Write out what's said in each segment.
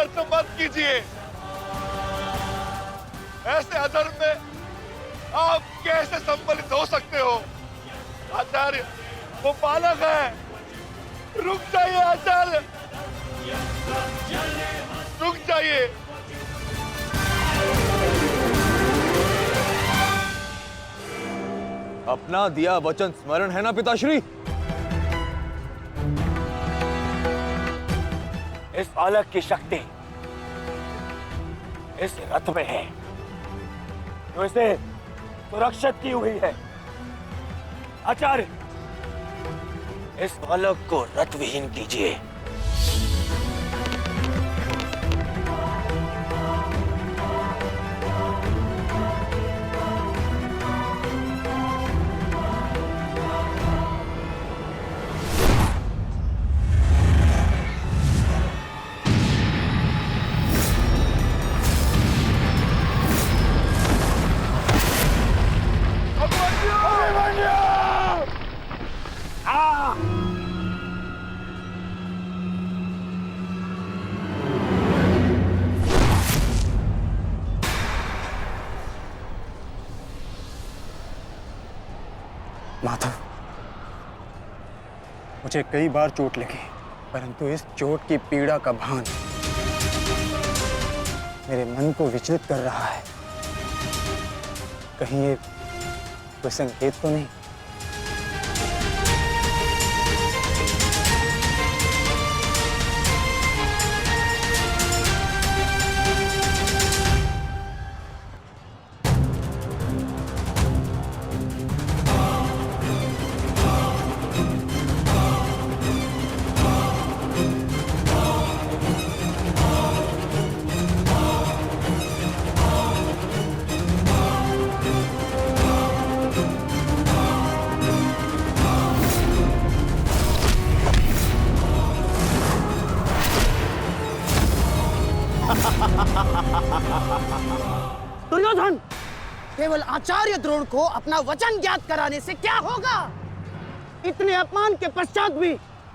ऐसा मत कीजिए। ऐसे अधर्म में आप कैसे सम्मिलित हो सकते हो? आचार्य, वो बालक है। रुक जाइए आचार्य, रुक जाइए। अपना दिया वचन स्मरण है ना पिताश्री? इस बालक की शक्ति इस रथ में है जो इसे सुरक्षित की हुई है। आचार्य, इस बालक को रथ विहीन कीजिए। माधव, मुझे कई बार चोट लगी, परंतु इस चोट की पीड़ा का भान मेरे मन को विचलित कर रहा है। कहीं ये कोई संकेत तो नहीं? दुर्योधन, केवल आचार्य द्रोण को अपना वचन ज्ञात कराने से क्या होगा? इतने अपमान के पश्चात भी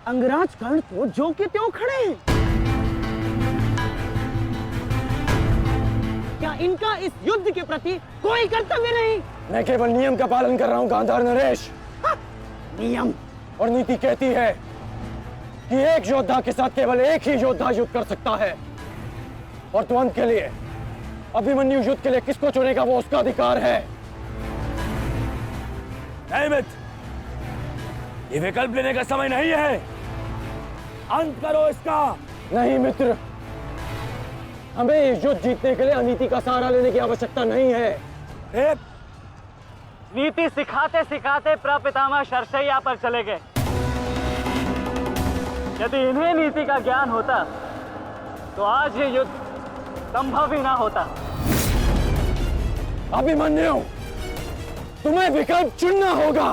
अंगराज कर्ण तो जो के त्यों खड़े हैं। क्या इनका इस युद्ध के प्रति कोई कर्तव्य नहीं? मैं केवल नियम का पालन कर रहा हूं गांधार नरेश। नियम और नीति कहती है कि एक योद्धा के साथ केवल एक ही योद्धा युद्ध कर सकता है, और तुरंत के लिए अभिमन्यु युद्ध के लिए किसको चुनेगा वो उसका अधिकार है। नहीं मित्र, ये विकल्प लेने का समय नहीं है। अंत करो इसका। नहीं मित्र, हमें इस युद्ध जीतने के लिए अनीति का सहारा लेने की आवश्यकता नहीं है। नीति सिखाते सिखाते प्रपितामह शरशैया पर चले गए। यदि इन्हें नीति का ज्ञान होता तो आज ये युद्ध संभव ही ना होता। अभिमन्यु, तुम्हें विकल्प चुनना होगा।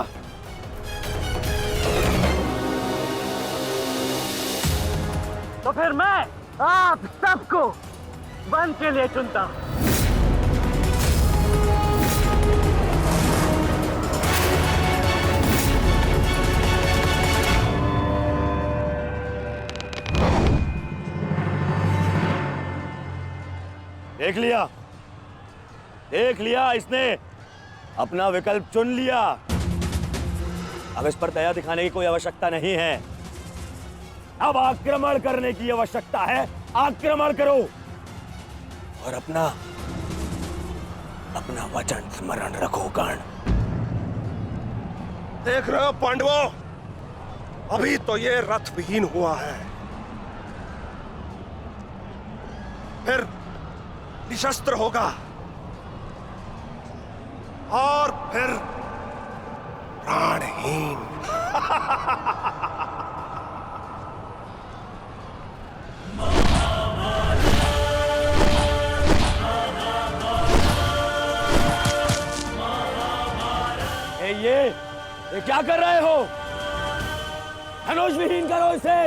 तो फिर मैं आप सबको वन के लिए चुनता हूं। देख लिया, इसने अपना विकल्प चुन लिया। अब इस पर दया दिखाने की कोई आवश्यकता नहीं है। अब आक्रमण करने की आवश्यकता है। आक्रमण करो और अपना वचन स्मरण रखो कर्ण। देख रहे हो पांडवों, अभी तो ये रथ विहीन हुआ है, फिर निशस्त्र होगा और फिर प्राणहीन। ये क्या कर रहे हो? धनुष विहीन करो इसे।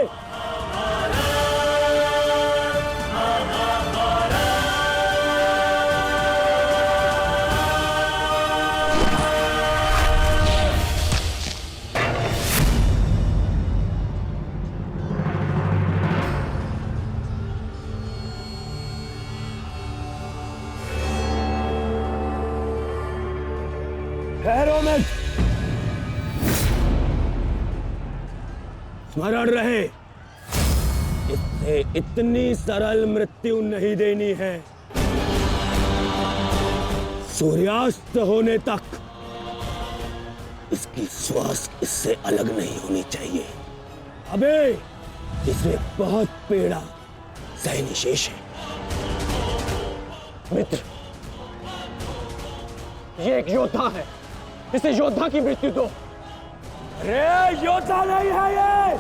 स्मरण रहे, इससे इतनी सरल मृत्यु नहीं देनी है। सूर्यास्त होने तक इसकी श्वास इससे अलग नहीं होनी चाहिए। अबे इसने बहुत पीड़ा सहनी शेष है। मित्र, ये एक योद्धा है, इसे योद्धा की मृत्यु दो। अरे योद्धा नहीं है ये,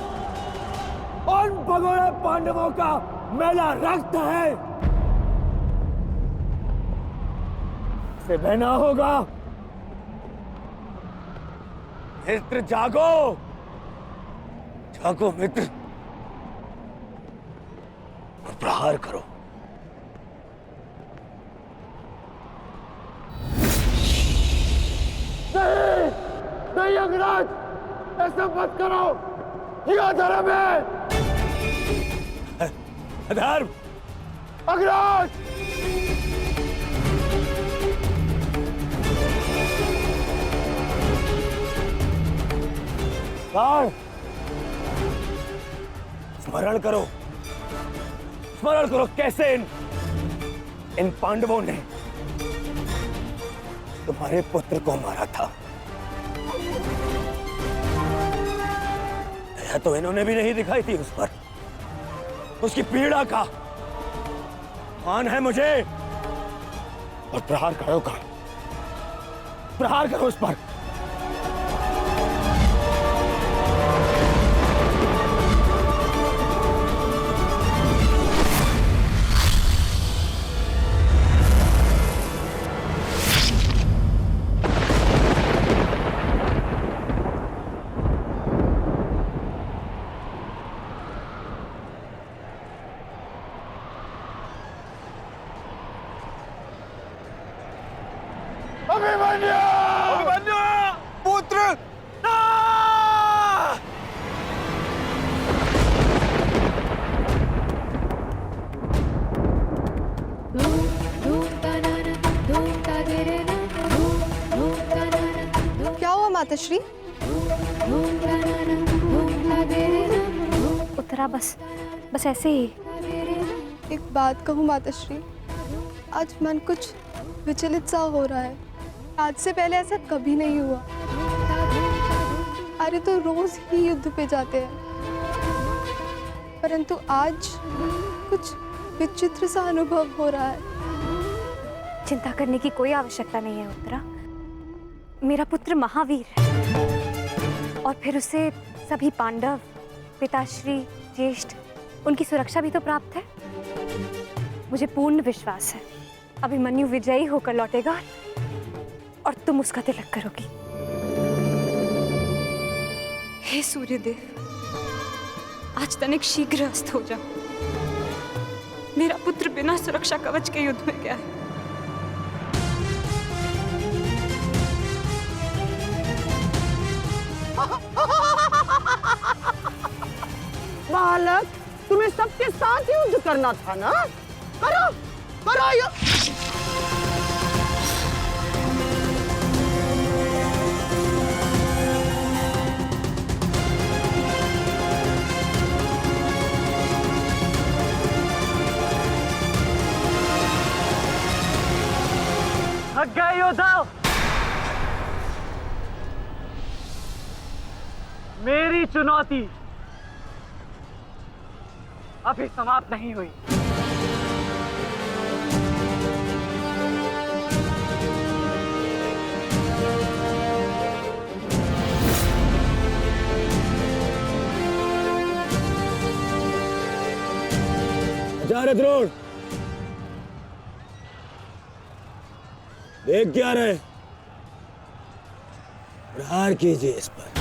उन भगोड़े पांडवों का मेला रक्त है। इसे बहना होगा। मित्र जागो, जागो मित्र, और प्रहार करो। नहीं अंगराज, ऐसा मत करो, ये अधर्म है। अधर्म? अंगराज! स्मरण करो, स्मरण करो कैसे इन पांडवों ने तुम्हारे पुत्र को मारा था। दया तो इन्होंने भी नहीं दिखाई थी उस पर। उसकी पीड़ा का मान है मुझे। और प्रहार करो का, प्रहार करो उस पर। पुत्र! क्या हुआ माताश्री? उतरा बस ऐसे ही। एक बात कहूँ माताश्री, आज मन कुछ विचलित सा हो रहा है। आज से पहले ऐसा कभी नहीं हुआ। अरे तो रोज ही युद्ध पे जाते हैं, परंतु आज कुछ विचित्र सा अनुभव हो रहा है। चिंता करने की कोई आवश्यकता नहीं है उत्तरा। मेरा पुत्र महावीर है और फिर उसे सभी पांडव, पिताश्री, ज्येष्ठ, उनकी सुरक्षा भी तो प्राप्त है। मुझे पूर्ण विश्वास है अभिमन्यु विजयी होकर लौटेगा और तुम उसका तिलक करोगी। हे सूर्यदेव, आज तनिक शीघ्र अस्त हो जा। मेरा पुत्र बिना सुरक्षा कवच के युद्ध में गया है। बालक, तुम्हें सबके साथ युद्ध करना था ना? करो, करो युद्ध। थक गए योद्धा? मेरी चुनौती अभी समाप्त नहीं हुई। आचार्य द्रोण, देख क्या रहे? प्रहार कीजिए इस पर।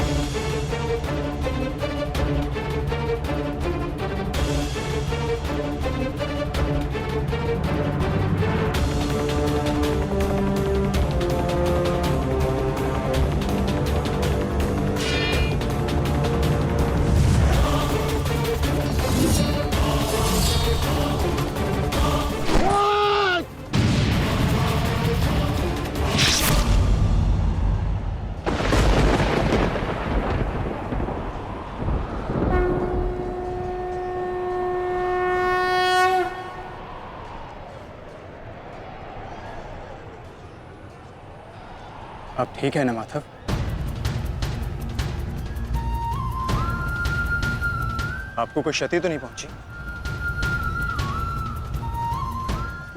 आप ठीक है ना माधव? आपको कोई क्षति तो नहीं पहुंची?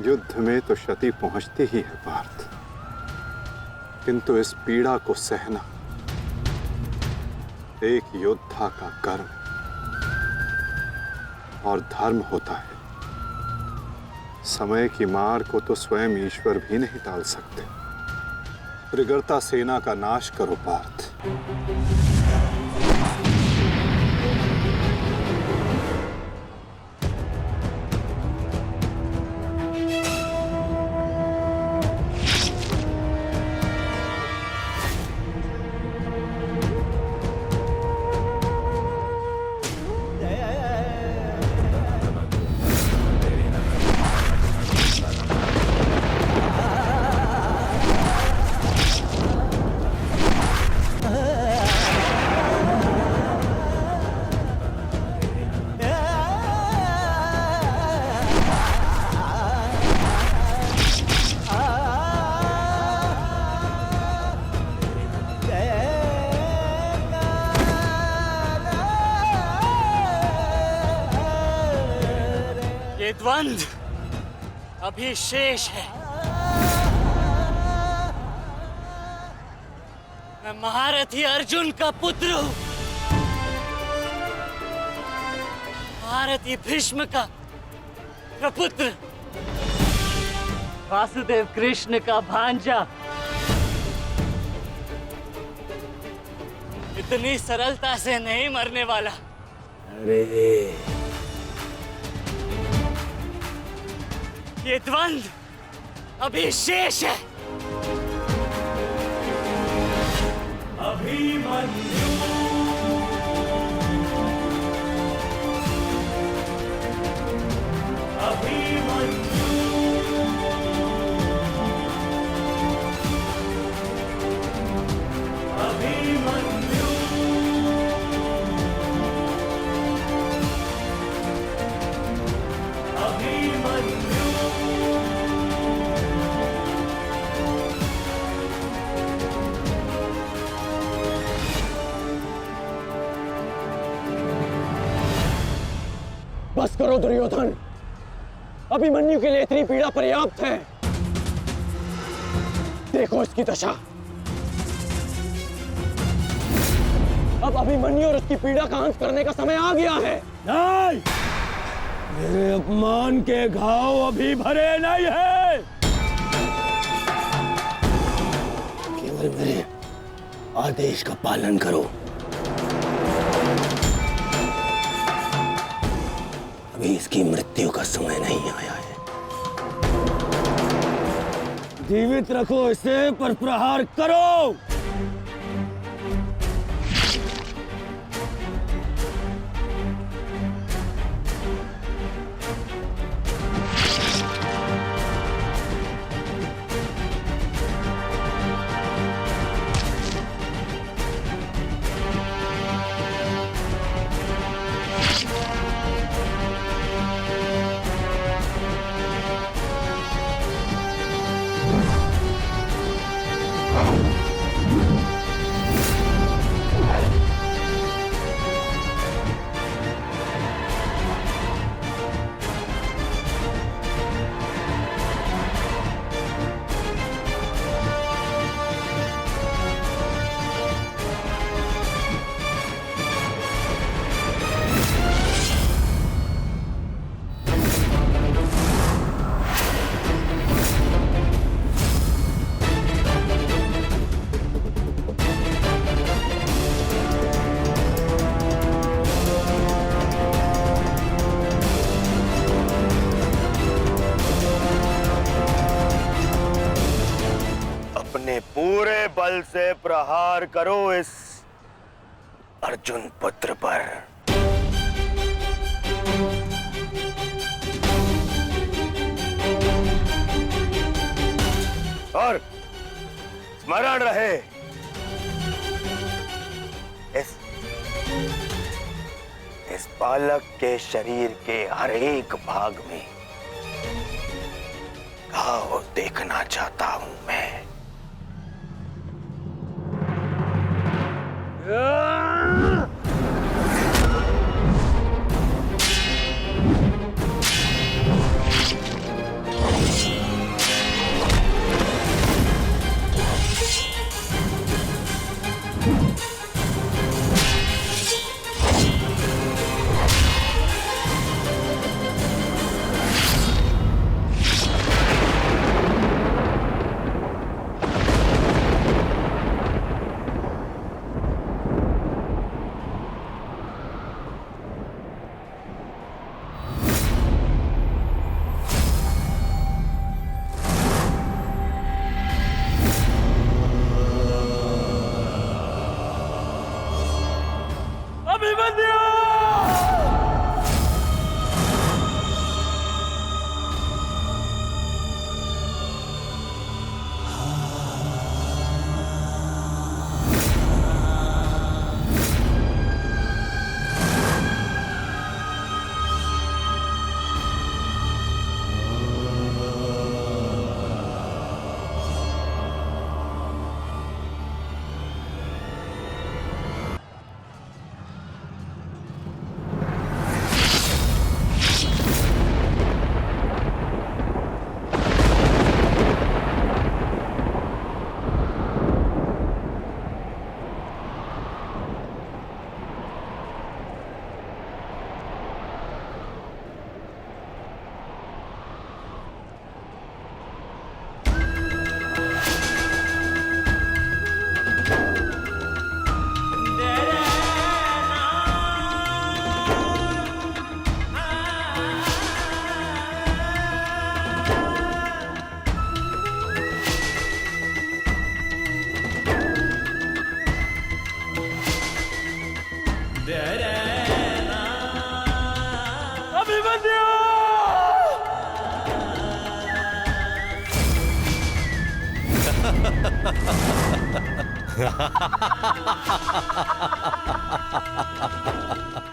युद्ध में तो क्षति पहुंचती ही है पार्थ, किंतु इस पीड़ा को सहना एक योद्धा का कर्म और धर्म होता है। समय की मार को तो स्वयं ईश्वर भी नहीं टाल सकते। त्रिगर्ता सेना का नाश करो पार्थ। ये द्वंद्व अभी शेष है। मैं महारथी अर्जुन का पुत्र हूं, महारथी भीष्म का प्रपुत्र, वासुदेव कृष्ण का भांजा। इतनी सरलता से नहीं मरने वाला। अरे ये द्वंद्व अभी शेष है। बस करो दुर्योधन, अभिमन्यु के लिए इतनी पीड़ा पर्याप्त है। देखो इसकी दशा। अब अभिमन्यु और उसकी पीड़ा का अंत करने का समय आ गया है। नहीं, मेरे अपमान के घाव अभी भरे नहीं है। केवल मेरे आदेश का पालन करो। अभी इसकी मृत्यु का समय नहीं आया है। जीवित रखो इसे, पर प्रहार करो। पूरे बल से प्रहार करो इस अर्जुन पुत्र पर। और स्मरण रहे, इस बालक के शरीर के हर एक भाग में घाव देखना चाहता हूं मैं।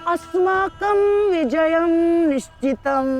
अस्माकं विजयं निश्चितम्।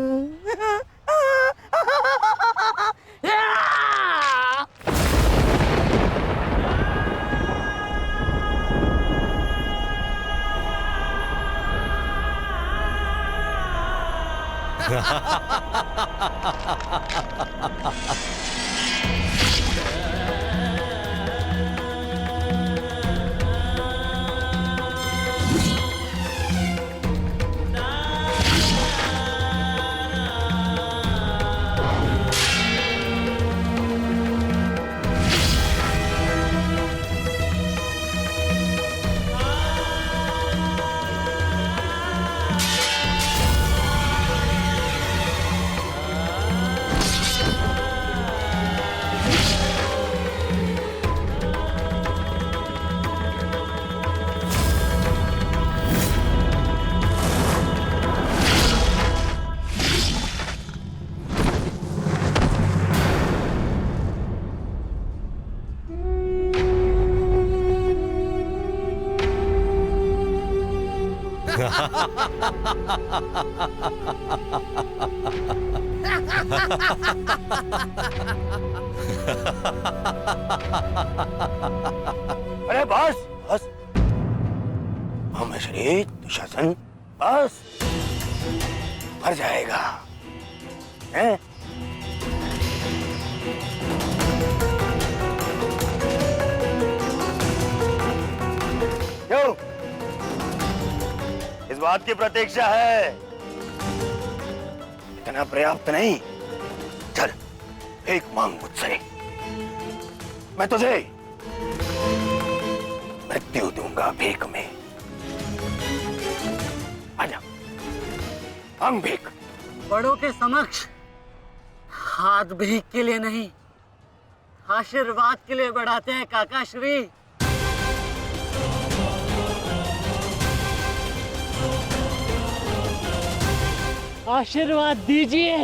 अरे बस बस, महामश्री दुशासन बस, मर जाएगा हैं? क्यों? इस बात की प्रतीक्षा है? इतना पर्याप्त नहीं? चल एक मांग मुझसे, मैं तुझे मृत्यु दूंगा भीख में। आजा, मांग भीख। बड़ों के समक्ष हाथ भीख के लिए नहीं, आशीर्वाद के लिए बढ़ाते हैं काका श्री। आशीर्वाद दीजिए।